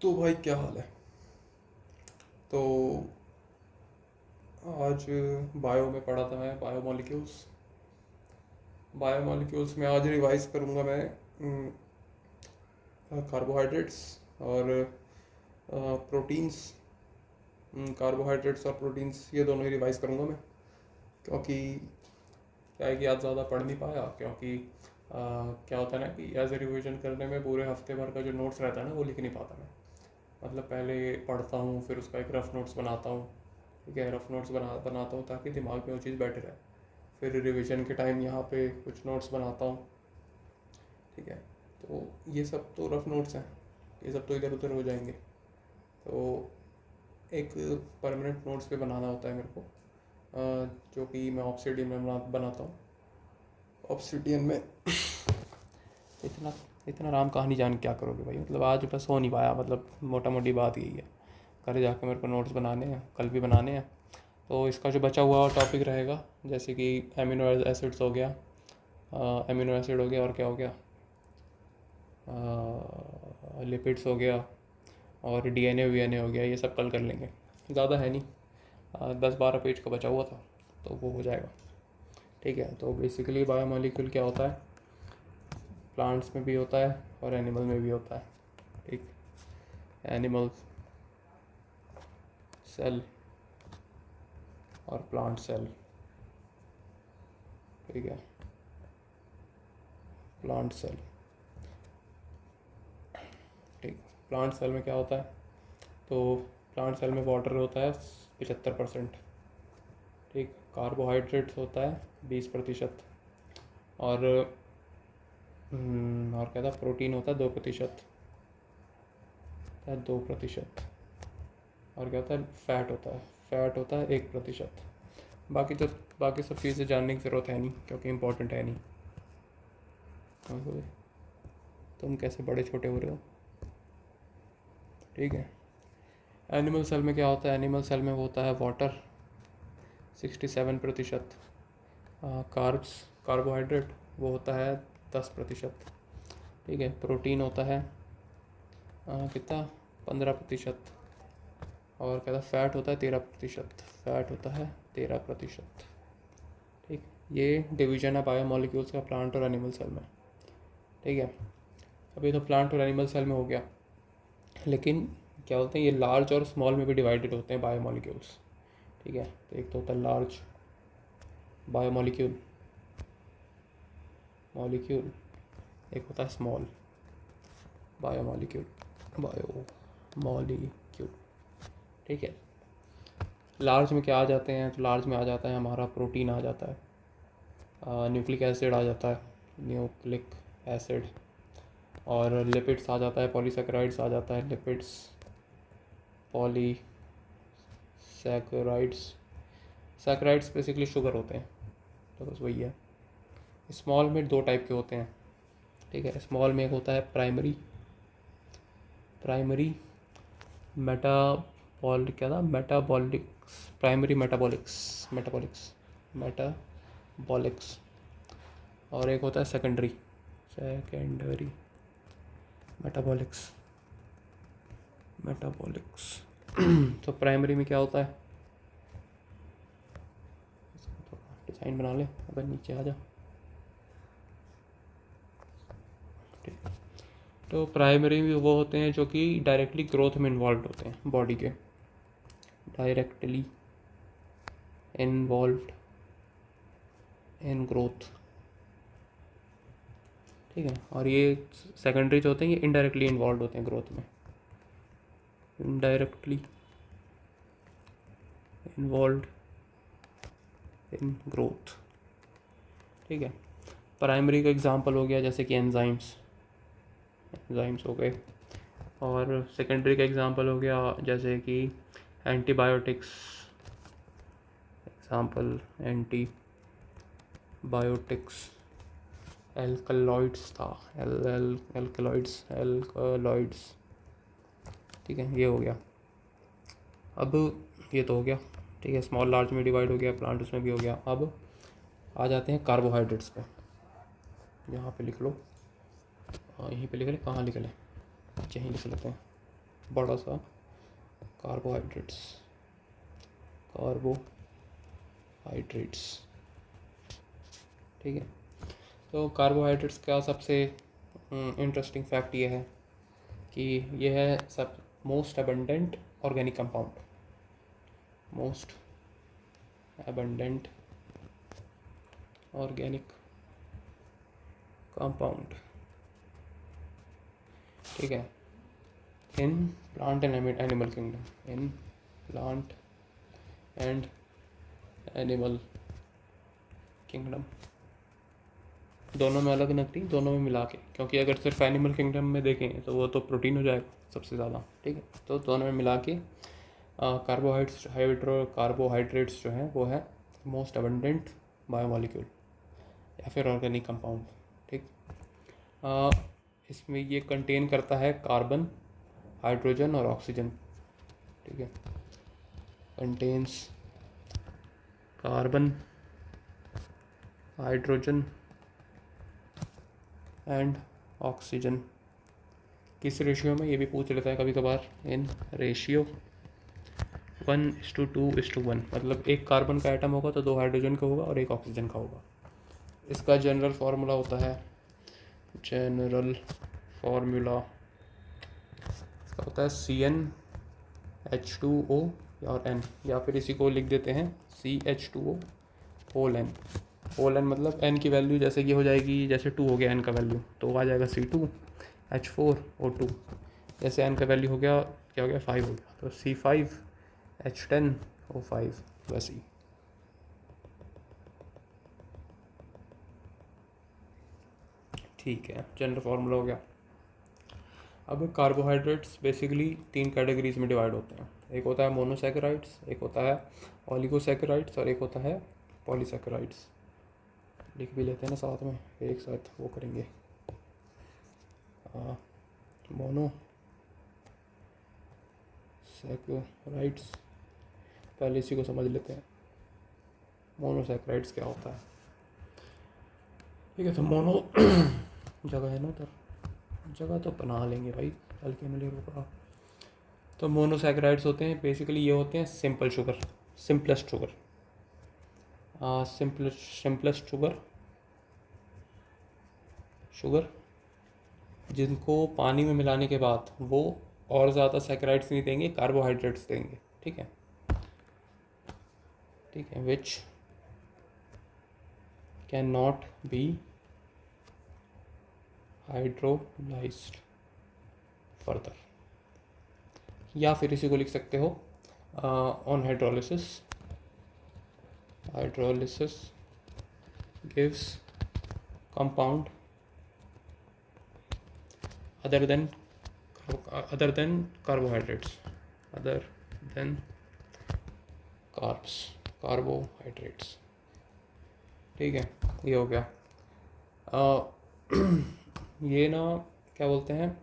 तो भाई क्या हाल है। तो आज बायो में पढ़ा था मैं, बायोमोलिक्यूल्स में आज रिवाइज करूँगा मैं कार्बोहाइड्रेट्स और प्रोटीन्स। कार्बोहाइड्रेट्स और प्रोटीन्स ये दोनों ही रिवाइज करूँगा मैं, क्योंकि क्या है कि आज ज़्यादा पढ़ नहीं पाया। क्योंकि क्या होता है ना कि एज ए रिविजन करने में पूरे हफ्ते भर का जो नोट्स रहता है ना वो लिख नहीं पाता मैं। मतलब पहले पढ़ता हूँ, फिर उसका एक रफ नोट्स बनाता हूँ। ठीक है, रफ नोट्स बनाता हूँ ताकि दिमाग में वो चीज़ बैठे रहे। फिर रिवीजन के टाइम यहाँ पे कुछ नोट्स बनाता हूँ। ठीक है, तो ये सब तो रफ नोट्स हैं, ये सब तो इधर उधर हो जाएंगे। तो एक परमानेंट नोट्स पे बनाना होता है मेरे को, जो कि मैं ऑब्सिडियन में बनाता हूँ। ऑब्सिडियन में इतना इतना राम कहानी जान क्या करोगे भाई। मतलब आज बस हो नहीं पाया, मतलब मोटा मोटी बात यही है। घर जाके मेरे को नोट्स बनाने हैं, कल भी बनाने हैं। तो इसका जो बचा हुआ टॉपिक रहेगा, जैसे कि एमिनो एसिड्स हो गया, एमिनो एसिड हो गया, और क्या हो गया, लिपिड्स हो गया, और डीएनए वीएनए हो गया। ये सब कल कर लेंगे, ज़्यादा है नहीं। 10-12 पेज का बचा हुआ था, तो वो हो जाएगा। ठीक है, तो बेसिकली बायोमोलिक्यूल क्या होता है, प्लांट्स में भी होता है और एनिमल में भी होता है। ठीक, एनिमल सेल और प्लांट सेल। ठीक है, प्लांट सेल। ठीक, प्लांट सेल में क्या होता है, तो प्लांट सेल में वाटर होता है 75%। ठीक, कार्बोहाइड्रेट्स होता है 20%, और और क्या था, प्रोटीन होता है 2%, 2%। और क्या होता है, फैट होता है 1%। बाकी तो बाकी सब चीज़ें जानने की ज़रूरत है नहीं, क्योंकि इंपॉर्टेंट है नहीं। हाँ, तुम कैसे बड़े छोटे हो रहे हो। ठीक है, एनिमल सेल में क्या होता है, एनिमल सेल में वो होता है वाटर 67%, कार्ब्स कार्बोहाइड्रेट वो होता है 10%। ठीक है, प्रोटीन होता है कितना, 15%। और क्या था, फैट होता है 13%। ठीक, ये डिवीजन है बायोमोलिक्यूल्स का प्लांट और एनिमल सेल में। ठीक है, अभी तो प्लांट और एनिमल सेल में हो गया, लेकिन क्या होते हैं, ये लार्ज और स्मॉल में भी डिवाइडेड होते हैं बायोमोलिक्यूल्स। ठीक है, तो एक तो होता है लार्ज बायोमोलिक्यूल मॉलिक्यूल, एक होता है स्मॉल बायोमोलिक्यूल बायोमोलिक्यूल। ठीक है, लार्ज में क्या आ जाते हैं, तो लार्ज में आ जाता है हमारा प्रोटीन आ जाता है, न्यूक्लिक एसिड आ जाता है, न्यूक्लिक एसिड, और लिपिड्स आ जाता है, पॉलीसेकेराइड्स आ जाता है, लिपिड्स, पॉलीसेकेराइड्स। सैकेराइड्स बेसिकली शुगर होते हैं, तो बस वही है। स्मॉल में दो टाइप के होते हैं। ठीक है, स्मॉल में एक होता है प्राइमरी मेटाबॉल क्या था, मेटाबॉलिक्स, प्राइमरी मेटाबॉलिक्स। और एक होता है सेकेंडरी मेटाबॉलिक्स। तो प्राइमरी में क्या होता है, डिज़ाइन बना ले, अगर नीचे आ जा। तो प्राइमरी में वो होते हैं जो कि डायरेक्टली ग्रोथ में इन्वॉल्व होते हैं, बॉडी के डायरेक्टली इन्वॉल्व इन ग्रोथ। ठीक है, और ये सेकेंडरी जो होते हैं ये इनडायरेक्टली इन्वॉल्व होते हैं ग्रोथ में, इनडायरेक्टली इन्वॉल्व इन ग्रोथ। ठीक है, प्राइमरी का एग्जांपल हो गया जैसे कि एंजाइम्स हो गए, और सेकेंडरी का एग्जांपल हो गया जैसे कि एंटीबायोटिक्स। एग्जांपल एंटीबायोटिक्स, एल्कलॉइड्स था, एल्कलॉइड्स। ठीक है, ये हो गया। अब ये तो हो गया। ठीक है, स्मॉल लार्ज में डिवाइड हो गया, प्लांट उसमें भी हो गया। अब आ जाते हैं कार्बोहाइड्रेट्स पे। यहाँ पे लिख लो, यहीं पे लिख ले, कहाँ लिख लें, यहीं लिख लेते हैं। बड़ा सा कार्बोहाइड्रेट्स, ठीक है। तो कार्बोहाइड्रेट्स का सबसे इंटरेस्टिंग फैक्ट ये है कि यह है सब most abundant organic compound, most abundant organic compound, ठीक है, in plant and animal kingdom, in plant and animal kingdom, दोनों में अलग नहीं, दोनों में मिला के, क्योंकि अगर सिर्फ एनिमल किंगडम में देखें तो वो तो प्रोटीन हो जाएगा सबसे ज़्यादा, ठीक है। तो दोनों में मिला के कार्बोहाइड्रेट्स जो हैं वो है मोस्ट अबंडेंट बायोमोलिक्यूल या फिर ऑर्गेनिक कंपाउंड, ठीक। इसमें ये कंटेन करता है कार्बन, हाइड्रोजन और ऑक्सीजन, ठीक है। Contains carbon, hydrogen and oxygen. किस रेशियो में, ये भी पूछ लेता है कभी कभार, इन रेशियो 1:2:1, मतलब एक कार्बन का एटम होगा तो 2 हाइड्रोजन का होगा और 1 ऑक्सीजन का होगा। इसका जनरल फार्मूला होता है, जनरल फार्मूला इसका होता है CnH2O और N, या फिर इसी को लिख देते हैं CH2O whole N। Whole N मतलब N की वैल्यू जैसे कि हो जाएगी, जैसे 2 हो गया N का वैल्यू तो आ जाएगा C2H4O2, जैसे N का वैल्यू हो गया, क्या हो गया, 5 हो गया तो C5H10O5, वैसे ही। ठीक है, जनरल फार्मूला हो गया। अब कार्बोहाइड्रेट्स बेसिकली 3 कैटेगरीज में डिवाइड होते हैं, एक होता है मोनोसैकेराइड्स, एक होता है ओलिगोसैकेराइड्स और एक होता है पॉलीसैकेराइड्स। लिख भी लेते हैं ना साथ में, एक साथ वो करेंगे। मोनोसैकेराइड्स, पहले इसी को समझ लेते हैं, मोनोसैकेराइड्स क्या होता है, ठीक है। तो मोनो जगह है ना उधर, जगह तो बना लेंगे भाई, हल्के में ले रुका। तो मोनोसैकेराइड्स होते हैं बेसिकली, ये होते हैं simple sugar, simplest sugar, simplest sugar जिनको पानी में मिलाने के बाद वो और ज़्यादा सैकेराइड्स नहीं देंगे, कार्बोहाइड्रेट्स देंगे, ठीक है, ठीक है, which can not be hydrolysed further, या फिर इसी को लिख सकते हो on hydrolysis gives compound other than carbohydrates, carbohydrates, ठीक है, ये हो गया। ये ना क्या बोलते हैं,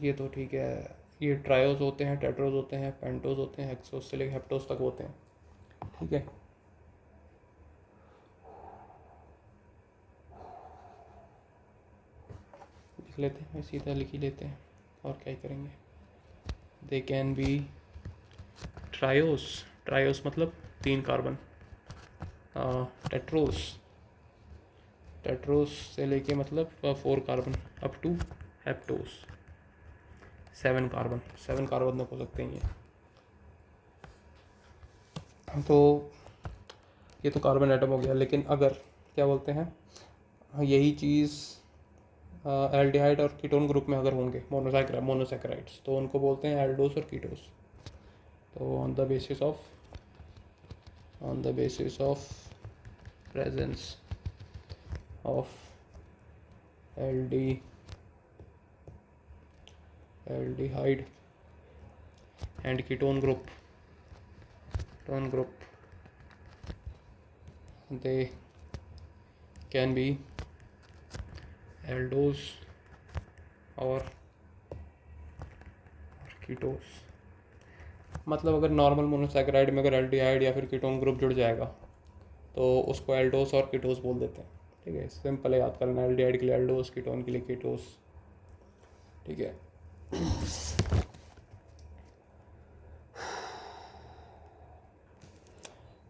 ये तो ठीक है, ये ट्रायोज होते हैं, टेट्रोज होते हैं, पेंटोज होते हैं, हेक्सोज से लेकर हेप्टोज तक होते हैं, ठीक है। लिख लेते हैं, सीधा लिख ही लेते हैं, और क्या ही करेंगे। दे कैन बी ट्रायोस मतलब 3 कार्बन, टेट्रोस से लेके मतलब 4 कार्बन अप टू हेप्टोस 7 कार्बन तक हो सकते हैं ये। तो ये तो कार्बन एटम हो गया, लेकिन अगर क्या बोलते हैं, यही चीज़ एल्डिहाइड और कीटोन ग्रुप में अगर होंगे मोनोसैकेराइड्स, तो उनको बोलते हैं एल्डोस और कीटोस। तो on the basis of presence of aldehyde and ketone group they can be aldose और कीटोस। मतलब अगर नॉर्मल मोनोसैकेराइड में अगर एल्डिहाइड या फिर कीटोन ग्रुप जुड़ जाएगा तो उसको एल्डोस और कीटोस बोल देते हैं, ठीक है। सिंपल है याद करना, एल्डिहाइड के लिए एल्डोस, कीटोन के लिए कीटोस। ठीक है।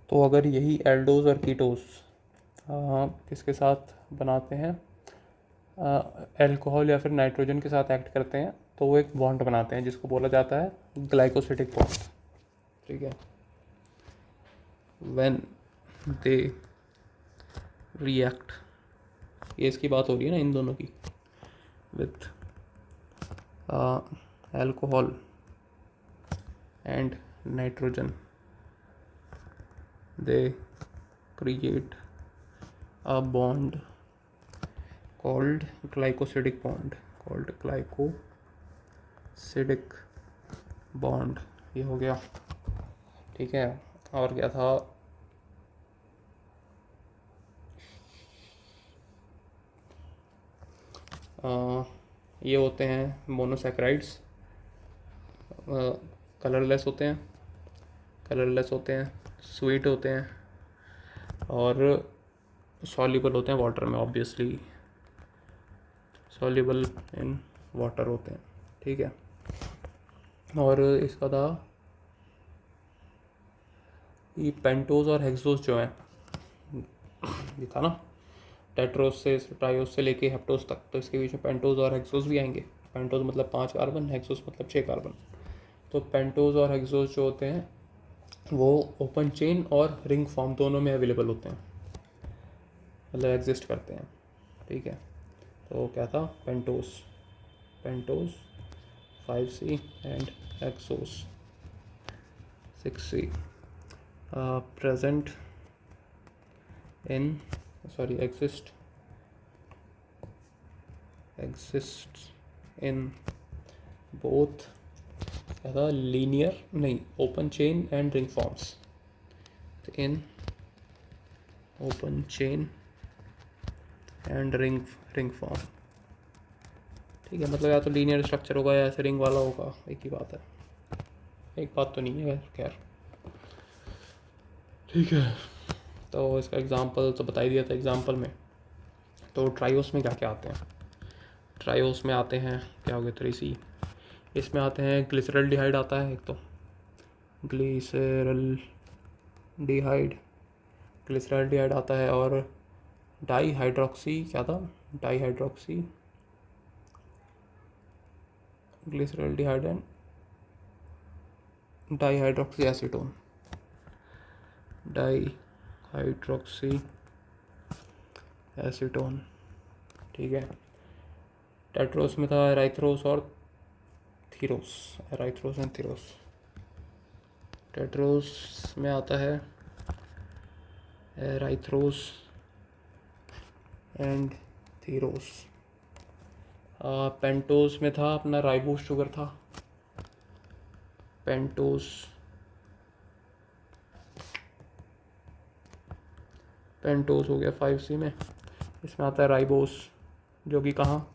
तो अगर यही एल्डोज और कीटोस किसके साथ बनाते हैं, अल्कोहल या फिर नाइट्रोजन के साथ एक्ट करते हैं, तो वो एक बॉन्ड बनाते हैं जिसको बोला जाता है ग्लाइकोसिडिक बॉन्ड। ठीक है। व्हेन दे रिएक्ट, ये इसकी बात हो रही है ना इन दोनों की, with alcohol and nitrogen, they create a bond called glycosidic bond, ये हो गया। ठीक है। और क्या था, ये होते हैं मोनोसैकराइड्स, कलरलेस होते हैं, स्वीट होते हैं और सॉल्युबल होते हैं वाटर में, ऑब्वियसली सॉल्युबल इन वाटर होते हैं। ठीक है। और इसका था ये पेंटोज और हेक्सोस जो है, ये था ना टेट्रोस से ट्रायोस से लेके हेप्टोस तक, तो इसके बीच में पेंटोज और हेक्सोस भी आएंगे। पेंटोज मतलब 5 कार्बन, हेक्सोस मतलब 6 कार्बन। तो पेंटोज और हेक्सोस जो होते हैं वो ओपन चेन और रिंग फॉर्म दोनों में अवेलेबल होते हैं, मतलब एग्जिस्ट करते हैं। ठीक है। तो क्या था, pentose 5C and hexose 6C present in exists in both linear नहीं open chain and ring forms, in open chain and ring form. ठीक है। मतलब या तो लीनियर स्ट्रक्चर होगा या ऐसे रिंग वाला होगा, एक ही बात है, एक बात तो नहीं है खैर। ठीक है। तो इसका एग्जांपल तो बता ही दिया था एग्जांपल में। तो ट्रायोस में क्या क्या आते हैं, ट्रायोस में आते हैं क्या हो गया 3C, इसमें आते हैं ग्लिसरल्डिहाइड आता है, एक तो ग्लिसरल्डिहाइड आता है, और डाईहाइड्रोक्सी क्या था, glyceraldehyde and dihydroxy acetone, dihydroxy acetone. ठीक है। टेट्रोस में था एराइथ्रोस और थीरोस, एराइथ्रोस एंड थीरोस। टेट्रोस में आता है एराइथ्रोस एंड थीरोस। पेंटोस में था अपना राइबोस शुगर था, पेंटोस हो गया 5C में। इसमें आता है राइबोस, जो कि कहाँ,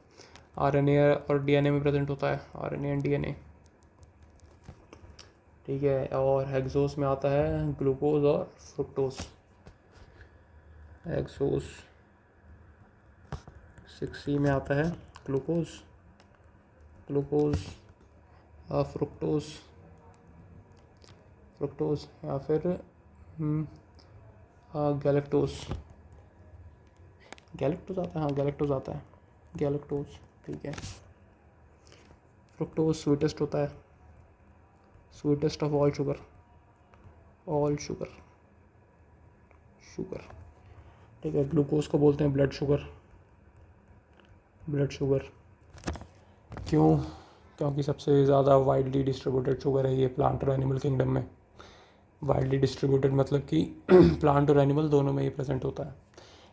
RNA और DNA में प्रेजेंट होता है, RNA एंड DNA। ठीक है। और हेक्सोस में आता है ग्लूकोज और फ्रुक्टोज, हेक्सोस 6C में आता है ग्लूकोज फ्रुक्टोज या फिर गैलेक्टोज आता है, हाँ गैलेक्टोज आता है, गैलेक्टोज। ठीक है। फ्रुक्टोज स्वीटेस्ट होता है, स्वीटेस्ट ऑफ ऑल शुगर। ठीक है। ग्लूकोज को बोलते हैं ब्लड शुगर। क्यों? क्योंकि सबसे ज़्यादा वाइडली डिस्ट्रीब्यूटेड शुगर है ये प्लांट और एनिमल किंगडम में। वाइडली डिस्ट्रीब्यूटेड मतलब कि प्लांट और एनिमल दोनों में ही प्रेजेंट होता है,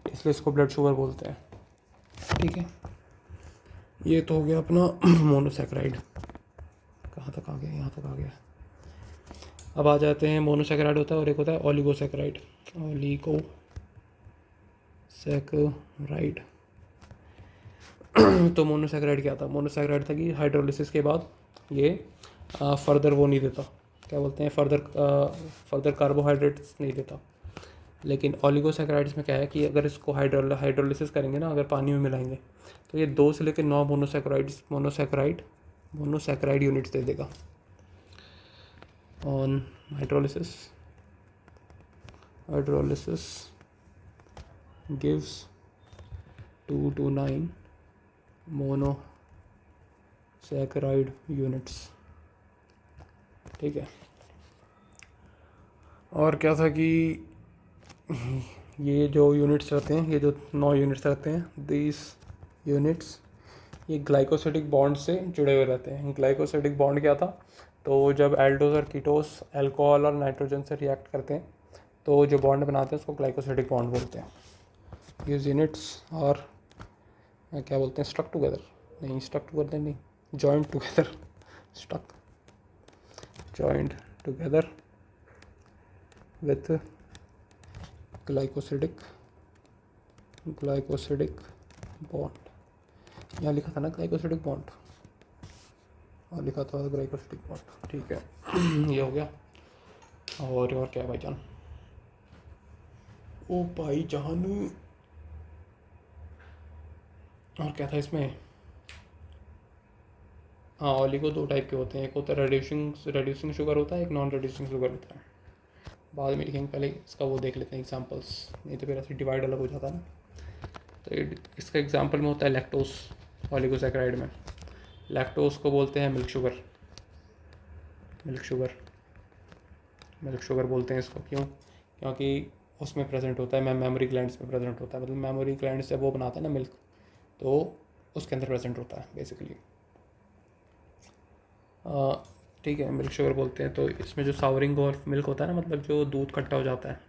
इसलिए इसको ब्लड शुगर बोलते हैं। ठीक है। ये तो हो गया अपना मोनोसैकराइड। कहाँ तक आ गया, यहाँ तक आ गया। अब आ जाते हैं, मोनोसैकराइड होता है और एक होता है ओलिगोसैकराइड। तो मोनोसैकराइड क्या था, मोनोसैकराइड था कि हाइड्रोलिसिस के बाद ये फर्दर वो नहीं देता, क्या बोलते हैं, फर्दर कार्बोहाइड्रेट्स नहीं देता, लेकिन ओलिगोसैकेराइड्स में क्या है कि अगर इसको हाइड्रोलिसिस करेंगे ना, अगर पानी में मिलाएंगे, तो ये 2 से लेकर 9 मोनोसैकेराइड यूनिट्स दे देगा। On hydrolysis gives 2 to 9 monosaccharide units. ठीक है। और क्या था कि ये जो यूनिट्स रहते हैं, ये जो 9 यूनिट्स रहते हैं, दिस यूनिट्स ये ग्लाइकोसिडिक बॉन्ड से जुड़े हुए रहते हैं। ग्लाइकोसिडिक बॉन्ड क्या था, तो जब एल्डोज और कीटोस अल्कोहल और नाइट्रोजन से रिएक्ट करते हैं तो जो बॉन्ड बनाते हैं उसको ग्लाइकोसिडिक बॉन्ड बोलते हैं। ये यूनिट्स और क्या बोलते हैं, स्टक टुगेदर नहीं, joint together, stuck joint together with glycosidic bond. यहाँ लिखा था ना ग्लाइकोसिडिक बॉन्ड, और लिखा था ग्लाइकोसिडिक बॉन्ड। ठीक है। ये हो गया। और क्या है भाईजान? ओ भाईजान, और क्या था इसमें? हाँ, ओलिगो 2 टाइप के होते हैं, एक होता है रेड्यूसिंग शुगर होता है, एक नॉन रेड्यूसिंग शुगर होता है। बाद में लिखेंगे, पहले इसका वो देख लेते हैं एग्जांपल्स, नहीं तो फिर ऐसे डिवाइड अलग हो जाता है ना। तो इसका एग्जांपल में होता है लैक्टोस। ओलिगोसैकेराइड में लैक्टोस को बोलते हैं मिल्क शुगर बोलते हैं इसको। क्यों? क्योंकि उसमें प्रेजेंट होता है, मेमोरी ग्लैंड्स में प्रेजेंट होता है, मतलब मेमोरी ग्लैंड्स जब वो बनाता है ना मिल्क, तो उसके अंदर प्रेजेंट होता है बेसिकली। ठीक है, मिल्क शुगर बोलते हैं। तो इसमें जो सावरिंग ऑफ मिल्क होता है ना, मतलब जो दूध खट्टा हो जाता है,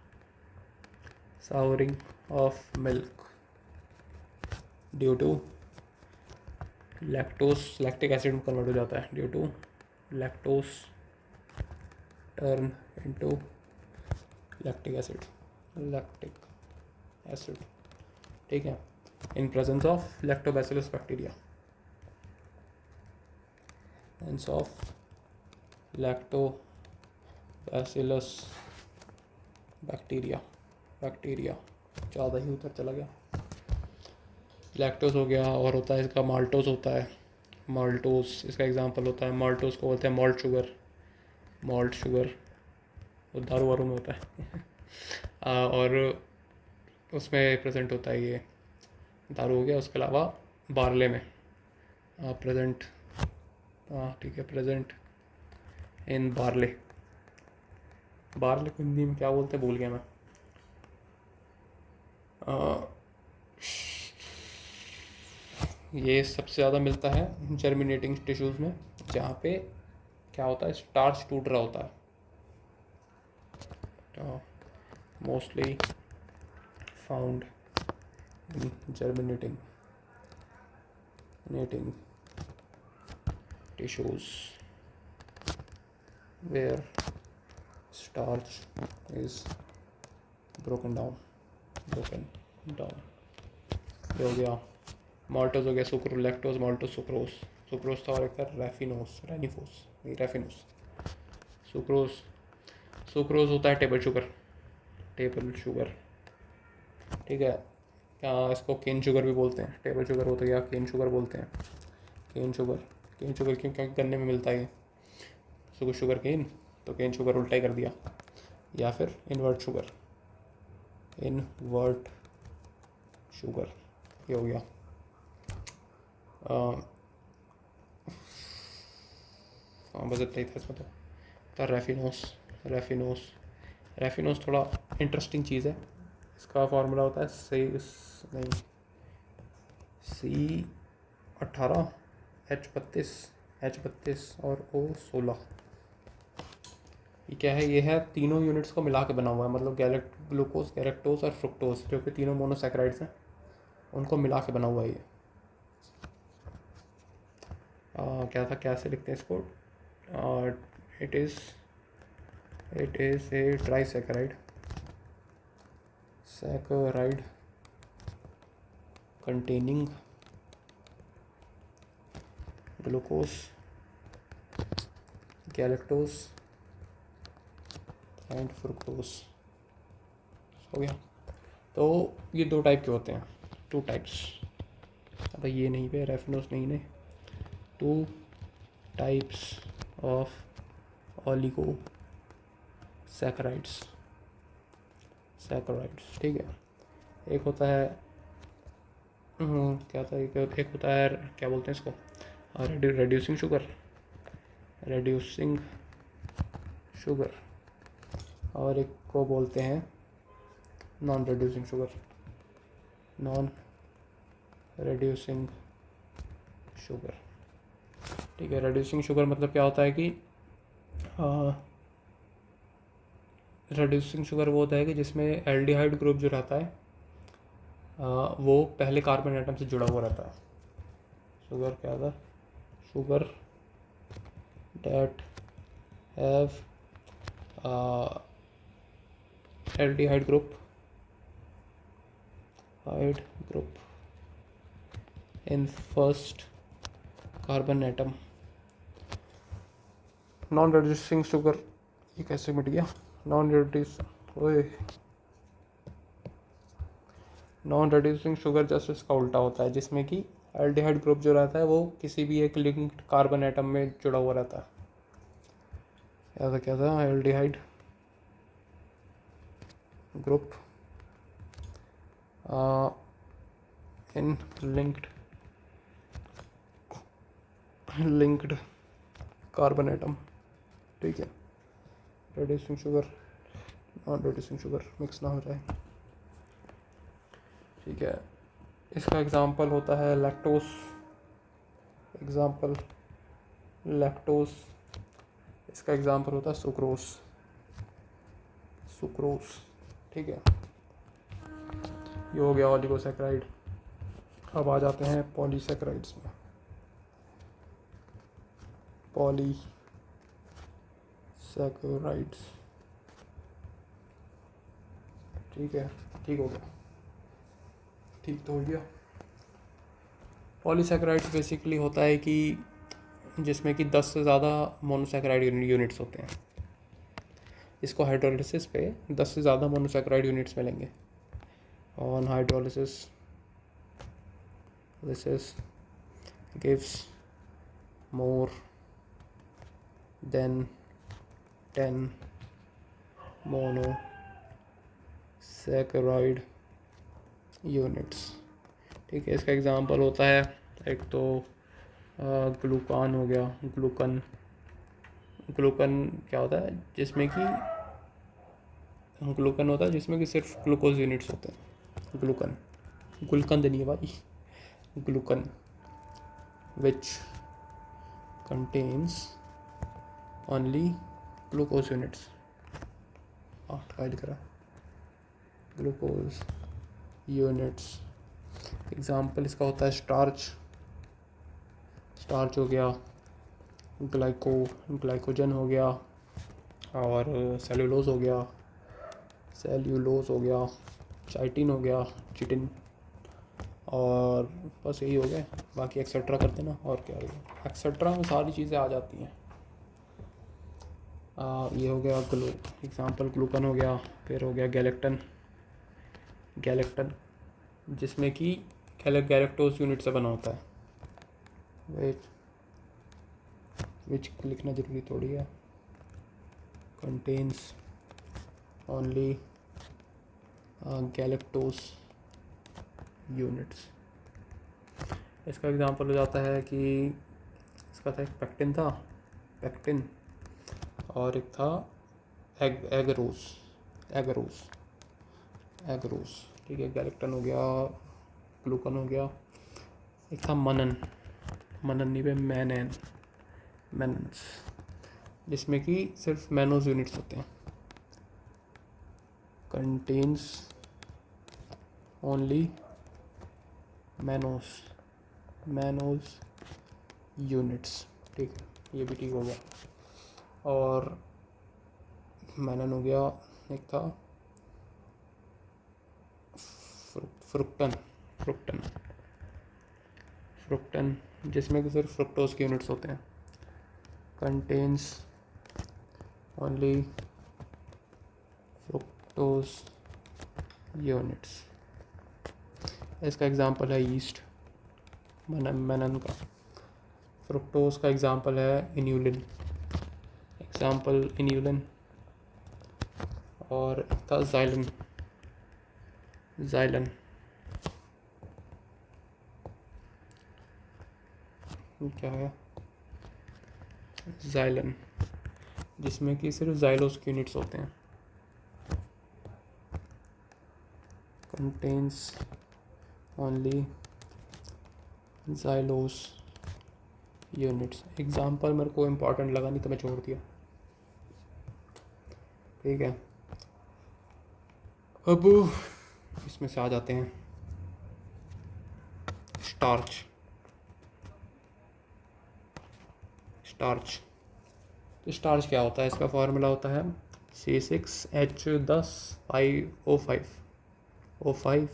souring of milk due to lactic acid में कन्वर्ट हो जाता है, due to lactose turn into lactic acid. ठीक है, in presence of lactobacillus bacteria, bacteria ज़्यादा ही उधर चला गया। लैक्टोस हो गया, और होता है इसका माल्टोस होता है। माल्टोस इसका एग्जांपल होता है। माल्टोस को बोलते हैं मॉल्ट शुगर, वो दारू वारू में होता है। और उसमें प्रेजेंट होता है ये दारू हो गया। उसके अलावा बार्ले में प्रेजेंट, ठीक है, प्रेजेंट इन बार्ले को हिंदी में क्या बोलते हैं भूल गया मैं। ये सबसे ज़्यादा मिलता है जर्मिनेटिंग टिश्यूज़ में, जहाँ पे क्या होता है, स्टार्च टूट रहा होता है। तो mostly found in germinating tissues where starch is broken down। ये हो गया। माल्टोस हो गया, सुक्रोज, लैक्टोज, माल्टोस, सुक्रोज था, और एक था रेफिनोस। सुक्रोज होता है टेबल शुगर। ठीक है, क्या इसको केन शुगर भी बोलते हैं। टेबल शुगर होता है या केन शुगर बोलते हैं। केन शुगर क्यों? क्योंकि गन्ने में मिलता है शुगर केन, तो केन शुगर उल्टा ही कर दिया। या फिर इन्वर्ट शुगर, ये हो गया। बस इतना ही था इसमें। तो रेफिनोस थोड़ा इंटरेस्टिंग चीज़ है। इसका फार्मूला होता है C18H32 और O16। ये क्या है? ये है तीनों यूनिट्स को मिला के बना हुआ है, मतलब ग्लूकोज, गैलेक्टोज और फ्रुक्टोज, जो कि तीनों मोनोसैकेराइड्स हैं, उनको मिला के बना हुआ है ये। क्या था, कैसे लिखते हैं इसको? It is a trisaccharide containing glucose, galactose and fructose। हो गया। तो ये 2 टाइप के होते हैं, 2 टाइप्स। अब ये नहीं पे रेफिनोस नहीं ने 2 टाइप्स ऑफ ओलिगो सैकराइड्स, ठीक है। एक होता है क्या था, एक होता है क्या बोलते हैं इसको, रेड्यूसिंग शुगर, और एक को बोलते हैं नॉन रेड्यूसिंग शुगर, ठीक है। रेड्यूसिंग शुगर मतलब क्या होता है कि रेड्यूसिंग शुगर वो होता है कि जिसमें एल्डिहाइड ग्रुप जो रहता है वो पहले कार्बन एटम से जुड़ा हुआ रहता है। शुगर क्या था, sugar that have aldehyde group in first carbon atom. Non reducing sugar, ये कैसे मिट गया, नॉन रेड्यूसिंग शुगर जस्ट इसका उल्टा होता है, जिसमें कि एल्डिहाइड ग्रुप जो रहता है वो किसी भी एक लिंक्ड कार्बन एटम में जुड़ा हुआ रहता है। क्या था aldehyde group in linked carbon atom, ठीक है। Reducing sugar non reducing sugar mix ना हो जाए, ठीक है। इसका एग्जांपल होता है लैक्टोस, इसका एग्जांपल होता है सुक्रोस, ठीक है। ये हो गया ओलिगोसैकराइड। अब आ जाते हैं पॉलीसैकराइड्स में। पॉलीसैकराइड्स, ठीक है, ठीक हो गया, ठीक तो हो गया। पॉलीसैकराइड्स बेसिकली होता है कि जिसमें कि 10 से ज़्यादा मोनोसैकराइड यूनिट्स होते हैं। इसको हाइड्रोलिसिस पे 10 से ज़्यादा मोनोसैकराइड यूनिट्स मिलेंगे। On hydrolysis this gives more than 10 monosaccharide units, ठीक है। इसका एग्जांपल होता है एक तो ग्लूकान हो गया, ग्लूकन क्या होता है, जिसमें कि ग्लूकन होता है जिसमें कि सिर्फ ग्लूकोज यूनिट्स होते हैं। गुलकंद नहीं है भाई, glucan which contains only glucose units, glucose units. Example इसका होता है स्टार्च हो गया, ग्लाइकोजन हो गया, और सेल्यूलोज हो गया, चाइटिन हो गया, चिटिन, और बस यही हो गया। बाकी एक्सेट्रा कर देना, और क्या होगा, एक्सेट्रा में सारी चीज़ें आ जाती हैं। ये हो गया एग्जांपल ग्लूकन हो गया। फिर हो गया गैलेक्टन जिसमें कि गैलेक्टोज यूनिट से बना होता है। विच लिखना जरूरी थोड़ी है, कंटेन्स ओनली गैलेक्टोज यूनिट्स। इसका एग्जांपल हो जाता है कि इसका था एक पैक्टिन और एक था एगरोस, ठीक है। गैलेक्टन हो गया, ग्लूकन हो गया, एक था मनन नहीं पे मैनन्स, जिसमें कि सिर्फ मैनोज यूनिट्स होते हैं। कंटेन्स ओनली मैनोज यूनिट्स, ठीक है, ये भी ठीक हो गया। और मैनन हो गया, एक था फ्रुक्टन जिसमें कि सिर्फ फ्रुक्टोज के यूनिट्स होते हैं। Contains only fructose units. इसका एग्जांपल है ईस्ट, मनन का। फ्रुक्टोज का एग्जांपल है इन्यूलिन, एग्जांपल इन्यूलिन। और था जाइलन, जाइलन क्या है, जाइलन, जिसमें कि सिर्फ जाइलोस के यूनिट्स होते हैं। Contains only xylose units. Example मेरे को इम्पोर्टेंट लगा, नहीं तो मैं छोड़ दिया। ठीक है, अब इसमें से आ जाते हैं स्टार्च। स्टार्च, तो स्टार्च क्या होता है? इसका फॉर्मूला होता है C6H10 5O5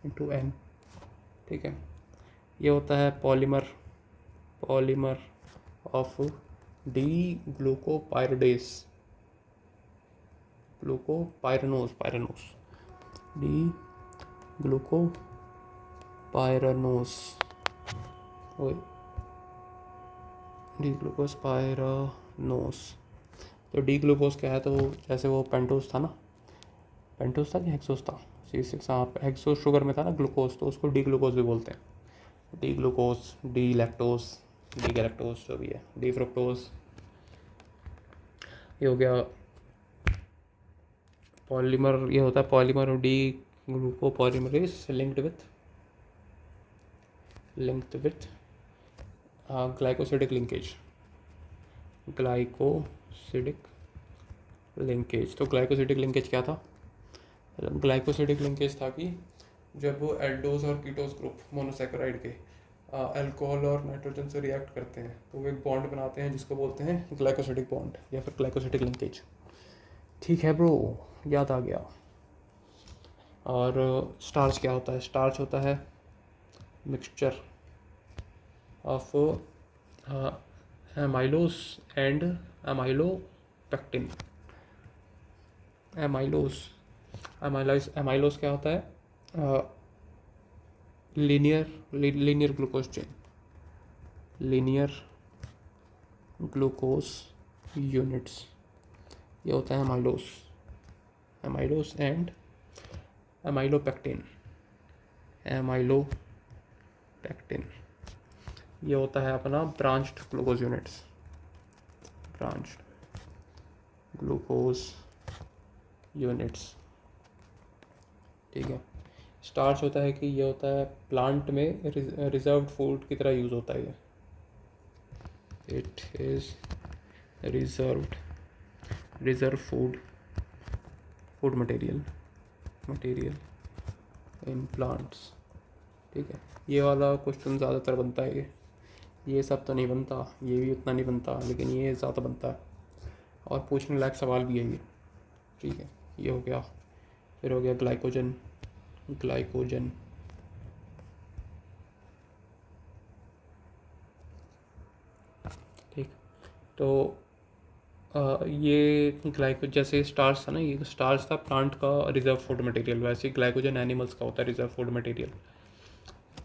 इंटू N। ठीक है, ये होता है polymer, polymer of D glucopyridase, glucopyranose, pyranose, D glucopyranose, D glucose pyranose. तो डी ग्लूकोज क्या है? तो जैसे वो पेंटोस था ना, पेंटोस था कि हेक्सोस था, C6, हाँ हेक्सोस शुगर में था ना ग्लूकोज, तो उसको डी ग्लूकोज भी बोलते हैं। D glucose, D lactose, D galactose जो भी है, डी फ्रुक्टोज। ये हो गया पॉलीमर, ये होता है polymer D glucopolymerase linked with glycosidic linkage, glycosidic linkage. तो ग्लाइकोसिडिक लिंकेज क्या था? ग्लाइकोसिडिक लिंकेज था कि जब वो एल्डोज और कीटोज ग्रुप मोनोसैकेराइड के अल्कोहल और नाइट्रोजन से रिएक्ट करते हैं तो वो एक बॉन्ड बनाते हैं जिसको बोलते हैं ग्लाइकोसिडिक बॉन्ड या फिर ग्लाइकोसिडिक लिंकेज। ठीक है ब्रो, याद आ गया। और स्टार्च क्या होता है? स्टार्च होता है मिक्सचर ऑफ एमाइलोस एंड एमाइलोपेक्टिन। एमाइलोस क्या होता है? Linear glucose chain, linear glucose units, ये होता है एमाइलोस एंड एमाइलोपेक्टिन, ये होता है अपना branched glucose units, branched glucose units. ठीक है, स्टार्च होता है कि ये होता है प्लांट में रिजर्व्ड फूड की तरह यूज़ होता है ये, it is reserve food material in plants. ठीक है, ये वाला क्वेश्चन ज़्यादातर बनता है, ये सब तो नहीं बनता, ये भी उतना नहीं बनता, लेकिन ये ज़्यादा बनता है और पूछने लायक सवाल भी है ये। ठीक है, ये हो गया। फिर हो गया ग्लाइकोजन, ठीक। तो ये जैसे स्टार्च था ना, ये स्टार्च था प्लांट का रिजर्व फूड मटेरियल, वैसे ग्लाइकोजन एनिमल्स का होता है रिजर्व फूड मटेरियल।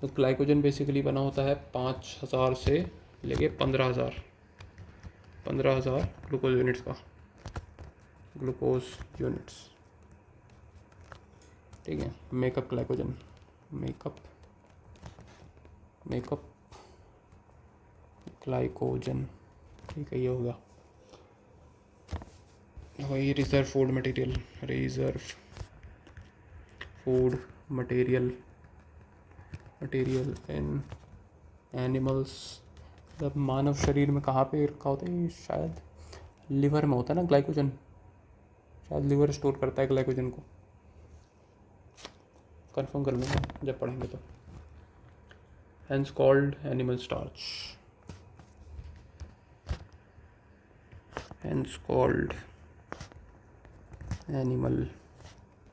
तो ग्लाइकोजन बेसिकली बना होता है 5000 से लेके 15000 ग्लूकोज यूनिट्स का, ग्लूकोज यूनिट्स। ठीक है, मेकअप ग्लाइकोजन, मेकअप ग्लाइकोजन। ठीक है, ये होगा वही reserve food material in animals. मतलब मानव शरीर में कहाँ पे रखा होता है? शायद लिवर में होता है ना ग्लाइकोजन, शायद लिवर स्टोर करता है ग्लाइकोजन को, कंफर्म कर लूँगा जब पढ़ेंगे तो। Hence called animal starch, hence called animal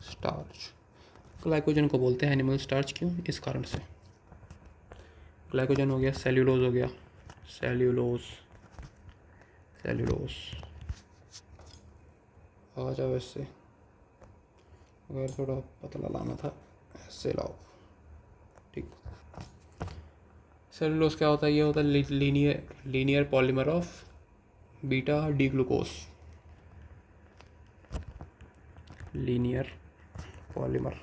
starch. Glycogen को बोलते हैं एनिमल स्टार्च, क्यों? इस कारण से। ग्लाइकोजन हो गया, सेल्यूलोज हो गया, सेल्यूलोज आ जाओ इससे, अगर थोड़ा पतला लाना था ऐसे लाओ, ठीक। सेलुलोज क्या होता है? ये होता है linear polymer of beta D glucose. Linear polymer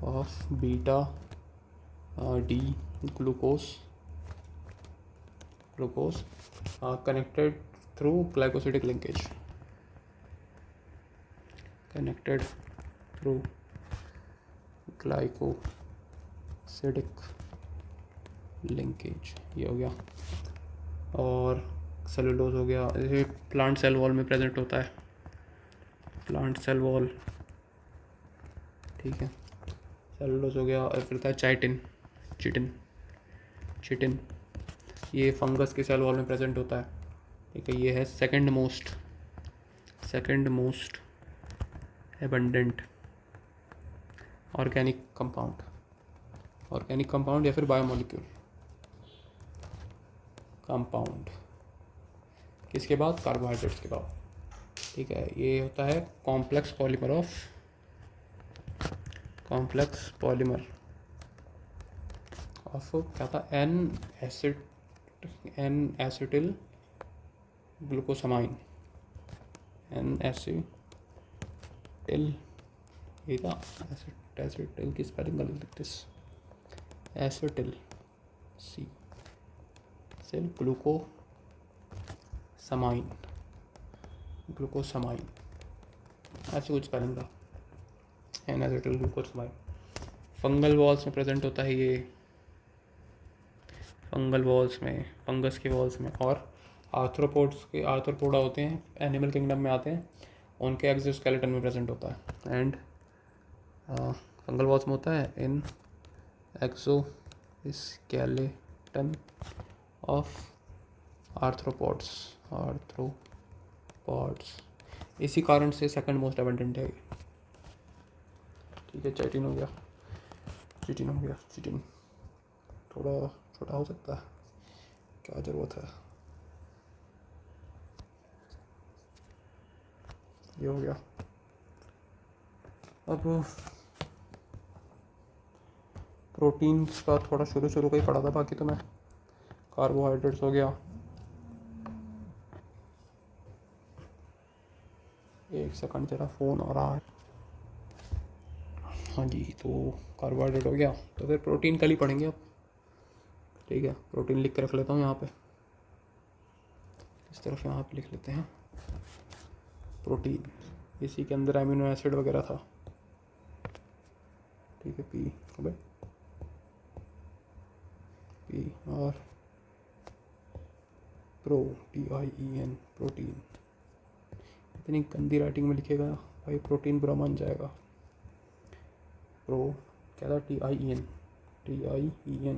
of beta D glucose connected through glycosidic linkage, connected through glycosidic linkage, ये हो गया। और सेलुलोज हो गया, जैसे प्लांट सेल वॉल में प्रेजेंट होता है, प्लांट सेल वॉल, ठीक है। सेलुलोज हो गया। और फिर था चिटिन, ये फंगस के सेल वॉल में प्रेजेंट होता है, ठीक है। ये है second most abundant organic compound या फिर बायोमोलिक्यूल कंपाउंड, किसके बाद? कार्बोहाइड्रेट्स के बाद, ठीक है। ये होता है कॉम्प्लेक्स पॉलीमर ऑफ क्या था? एन एसिटिल ग्लूकोसामाइन, ये था एसिटिल की स्पेलिंग गलत लिखते, एसिटिल सी सेल ग्लूकोसामाइन ऐसे कुछ स्पेलिंग था, N acetyl glucosamine. Fungal walls में प्रेजेंट होता है ये, फंगस के वॉल्स में। और आर्थ्रोपोडा होते हैं, एनिमल किंगडम में आते हैं, उनके एक्सोस्केलेटन में प्रेजेंट होता है। एंड फंगल वॉल्स में होता है इन एक्सोस्केलेटन ऑफ आर्थ्रोपोड्स, इसी कारण से सेकंड मोस्ट एबंडेंट है, ठीक है। चिटिन हो गया, थोड़ा छोटा हो सकता है, क्या ज़रूरत है। ये हो गया। अब प्रोटीन्स का थोड़ा शुरू का ही पढ़ा था, बाकी तो मैं कार्बोहाइड्रेट्स हो गया। एक सेकंड, तेरा फ़ोन आ रहा है। हाँ जी, तो कार्बोहाइड्रेट हो गया, तो फिर प्रोटीन कल ही पढ़ेंगे अब, ठीक है। प्रोटीन लिख के रख लेता हूँ यहाँ पे, इस तरफ यहाँ पे लिख लेते हैं प्रोटीन। इसी के अंदर अमीनो एसिड वगैरह था, ठीक है। पी और TIEN प्रोटीन। इतनी गंदी राइटिंग में लिखेगा भाई, प्रोटीन बुरा मान जाएगा। क्या था? TIEN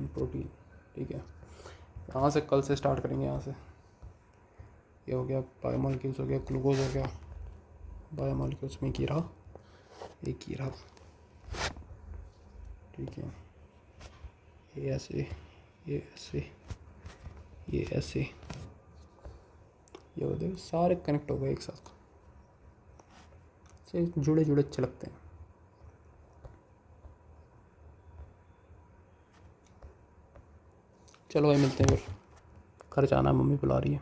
प्रोटीन, ठीक है। यहाँ से कल से स्टार्ट करेंगे, यहाँ से। ये हो गया बायोमोलिक्यूल्स, हो गया ग्लूकोज, हो गया बायोमोलिक्यूल्स में एक ही रहा, ठीक है। ये ऐसे ये हो गए, सारे कनेक्ट हो गए एक साथ, से जुड़े अच्छे लगते हैं। चलो भाई, मिलते हैं फिर, घर जाना, मम्मी बुला रही है।